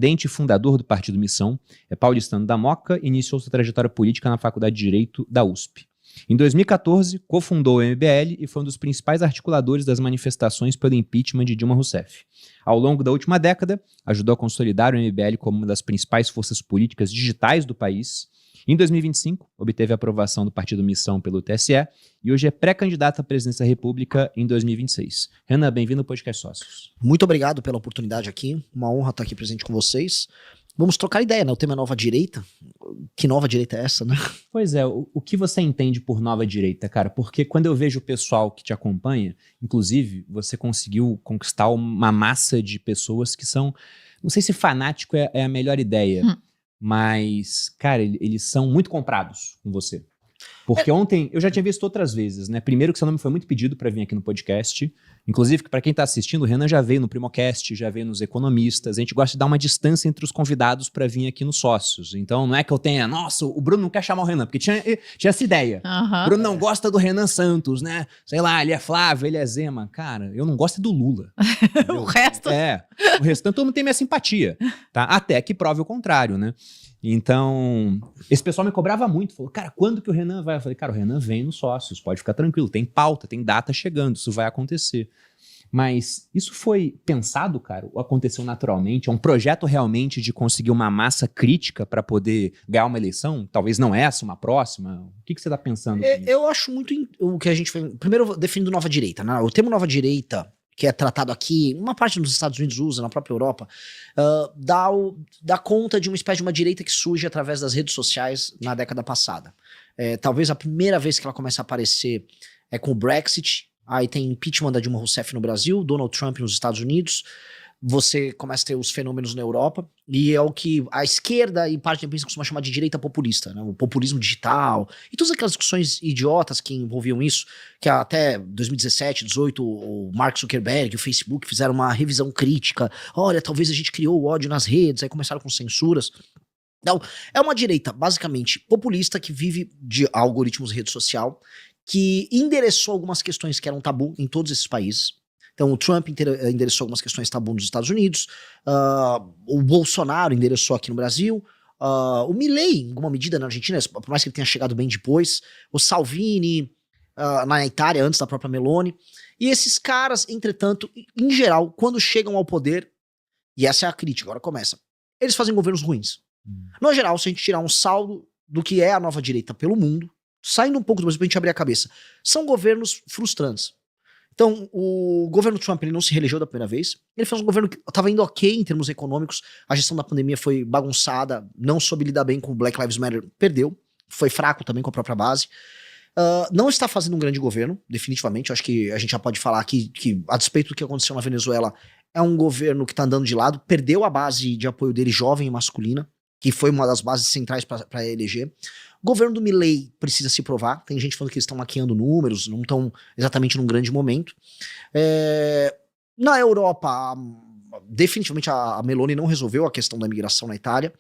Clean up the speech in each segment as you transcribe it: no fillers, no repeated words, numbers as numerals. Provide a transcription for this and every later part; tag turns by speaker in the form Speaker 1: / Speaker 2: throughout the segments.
Speaker 1: Presidente e fundador do Partido Missão, é paulistano da Moca e iniciou sua trajetória política na Faculdade de Direito da USP. Em 2014, cofundou o MBL e foi um dos principais articuladores das manifestações pelo impeachment de Dilma Rousseff. Ao longo da última década, ajudou a consolidar o MBL como uma das principais forças políticas digitais do país. Em 2025, obteve a aprovação do Partido Missão pelo TSE e hoje é pré-candidato à presidência da República em 2026. Renan, bem-vindo ao Podcast Sócios.
Speaker 2: Muito obrigado pela oportunidade aqui, uma honra estar aqui presente com vocês. Vamos trocar ideia, né? O tema é nova direita. Que nova direita é essa, né?
Speaker 1: Pois é, o que você entende por nova direita, cara? Porque quando eu vejo o pessoal que te acompanha, inclusive, você conseguiu conquistar uma massa de pessoas que são, não sei se fanático é a melhor ideia, mas, cara, eles são muito comprados com você. Porque ontem, eu já tinha visto outras vezes, né? Primeiro que seu nome foi muito pedido para vir aqui no podcast. Inclusive, para quem tá assistindo, o Renan já veio no Primocast, já veio nos Economistas. A gente gosta de dar uma distância entre os convidados para vir aqui nos Sócios. Então, não é que eu tenha, nossa, o Bruno não quer chamar o Renan, porque tinha essa ideia. O Bruno não gosta do Renan Santos, né? Sei lá, ele é Flávio, ele é Zema. Cara, eu não gosto do Lula.
Speaker 3: O resto?
Speaker 1: O restante todo mundo tem minha simpatia, tá? Até que prove o contrário, né? Então, esse pessoal me cobrava muito, falou, cara, quando que o Renan vai? Eu falei, cara, o Renan vem nos Sócios, pode ficar tranquilo, tem pauta, tem data chegando, isso vai acontecer. Mas isso foi pensado, cara, ou aconteceu naturalmente? É um projeto realmente de conseguir uma massa crítica para poder ganhar uma eleição? Talvez não essa, uma próxima? O que você está pensando?
Speaker 2: Eu acho muito o que a gente fez. Primeiro, definindo nova direita, né? O termo nova direita, que é tratado aqui, uma parte dos Estados Unidos usa, na própria Europa, dá conta de uma espécie de uma direita que surge através das redes sociais na década passada. Talvez a primeira vez que ela começa a aparecer é com o Brexit, aí tem impeachment da Dilma Rousseff no Brasil, Donald Trump nos Estados Unidos, você começa a ter os fenômenos na Europa, e é o que a esquerda e parte da imprensa costuma chamar de direita populista, né? O populismo digital, e todas aquelas discussões idiotas que envolviam isso, que até 2017, 2018, o Mark Zuckerberg e o Facebook fizeram uma revisão crítica, olha, talvez a gente criou o ódio nas redes, aí começaram com censuras. Então, é uma direita basicamente populista que vive de algoritmos de rede social, que endereçou algumas questões que eram tabu em todos esses países. Então o Trump endereçou algumas questões tabu nos Estados Unidos, o Bolsonaro endereçou aqui no Brasil, o Milei, em alguma medida na Argentina, por mais que ele tenha chegado bem depois, o Salvini na Itália, antes da própria Meloni. E esses caras, entretanto, em geral, quando chegam ao poder, e essa é a crítica, agora começa, eles fazem governos ruins. No geral, se a gente tirar um saldo do que é a nova direita pelo mundo, saindo um pouco do Brasil pra gente abrir a cabeça, são governos frustrantes. Então, o governo Trump, ele não se reelegeu da primeira vez, ele fez um governo que estava indo ok em termos econômicos, a gestão da pandemia foi bagunçada, não soube lidar bem com o Black Lives Matter, perdeu, foi fraco também com a própria base, não está fazendo um grande governo, definitivamente, eu acho que a gente já pode falar aqui que, a despeito do que aconteceu na Venezuela, é um governo que está andando de lado, perdeu a base de apoio dele jovem e masculina, que foi uma das bases centrais para eleger. O governo do Milei precisa se provar. Tem gente falando que eles estão maquiando números, não estão exatamente num grande momento. Na Europa, definitivamente a Meloni não resolveu a questão da imigração na Itália.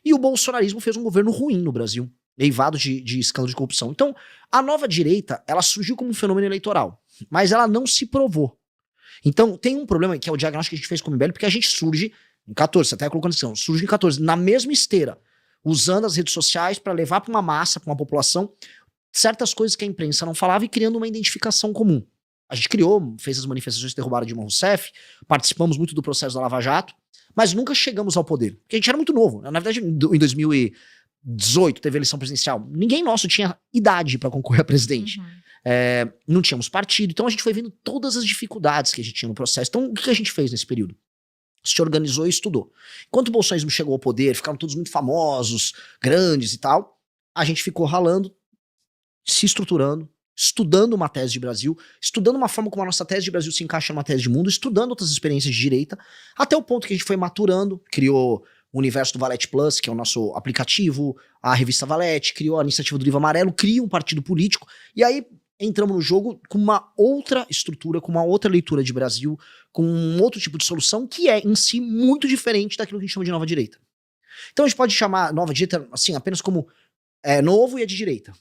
Speaker 2: E o bolsonarismo fez um governo ruim no Brasil, eivado de escândalo de corrupção. Então, a nova direita, ela surgiu como um fenômeno eleitoral, mas ela não se provou. Então, tem um problema que é o diagnóstico que a gente fez com o MBL, porque a gente surge em 14, você até colocou na descrição, surge em 14, na mesma esteira, usando as redes sociais para levar para uma massa, para uma população, certas coisas que a imprensa não falava e criando uma identificação comum. A gente criou, fez as manifestações que derrubaram Dilma Rousseff, participamos muito do processo da Lava Jato, mas nunca chegamos ao poder, porque a gente era muito novo. Na verdade, em 2018 teve eleição presidencial, ninguém nosso tinha idade para concorrer a presidente. Não tínhamos partido, então a gente foi vendo todas as dificuldades que a gente tinha no processo. Então, o que a gente fez nesse período? Se organizou e estudou. Enquanto o bolsonarismo chegou ao poder, ficaram todos muito famosos, grandes e tal, a gente ficou ralando, se estruturando, estudando uma tese de Brasil, estudando uma forma como a nossa tese de Brasil se encaixa numa tese de mundo, estudando outras experiências de direita, até o ponto que a gente foi maturando, criou o universo do Valete Plus, que é o nosso aplicativo, a revista Valete, criou a iniciativa do Livro Amarelo, cria um partido político, e aí entramos no jogo com uma outra estrutura, com uma outra leitura de Brasil, com um outro tipo de solução que é, em si, muito diferente daquilo que a gente chama de nova direita. Então a gente pode chamar nova direita, assim, apenas como novo e é de direita.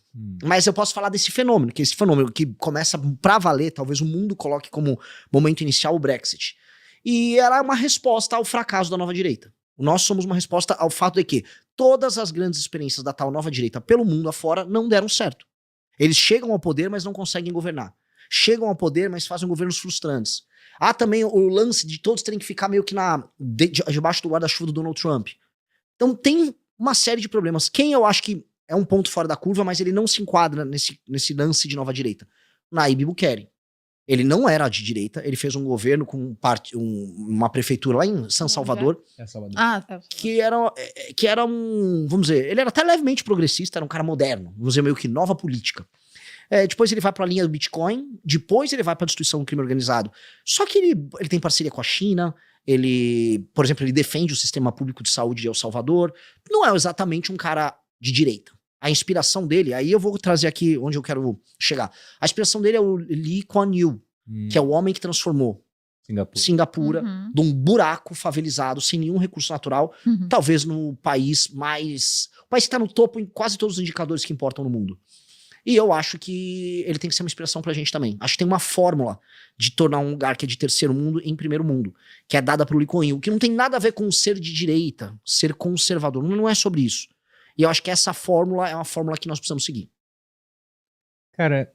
Speaker 2: Mas eu posso falar desse fenômeno, que é esse fenômeno que começa pra valer, talvez o mundo coloque como momento inicial o Brexit. E ela é uma resposta ao fracasso da nova direita. Nós somos uma resposta ao fato de que todas as grandes experiências da tal nova direita pelo mundo afora não deram certo. Eles chegam ao poder, mas não conseguem governar. Chegam ao poder, mas fazem governos frustrantes. Há também o lance de todos terem que ficar meio que debaixo do guarda-chuva do Donald Trump. Então tem uma série de problemas. Quem eu acho que é um ponto fora da curva, mas ele não se enquadra nesse lance de nova direita? Nayib Bukele. Ele não era de direita, ele fez um governo com uma prefeitura lá em San Salvador, que era um, vamos dizer, ele era até levemente progressista, era um cara moderno, vamos dizer, meio que nova política. Depois ele vai para a linha do Bitcoin, depois ele vai para a destruição do crime organizado. Só que ele tem parceria com a China, por exemplo, ele defende o sistema público de saúde de El Salvador. Não é exatamente um cara de direita. A inspiração dele, aí eu vou trazer aqui onde eu quero chegar. A inspiração dele é o Lee Kuan Yew, que é o homem que transformou Singapura de um buraco favelizado, sem nenhum recurso natural, talvez no país mais... O país que está no topo em quase todos os indicadores que importam no mundo. E eu acho que ele tem que ser uma inspiração pra gente também. Acho que tem uma fórmula de tornar um lugar que é de terceiro mundo em primeiro mundo, que é dada pro Lee Kuan Yew, que não tem nada a ver com ser de direita, ser conservador. Não é sobre isso. E eu acho que essa fórmula é uma fórmula que nós precisamos seguir.
Speaker 1: Cara,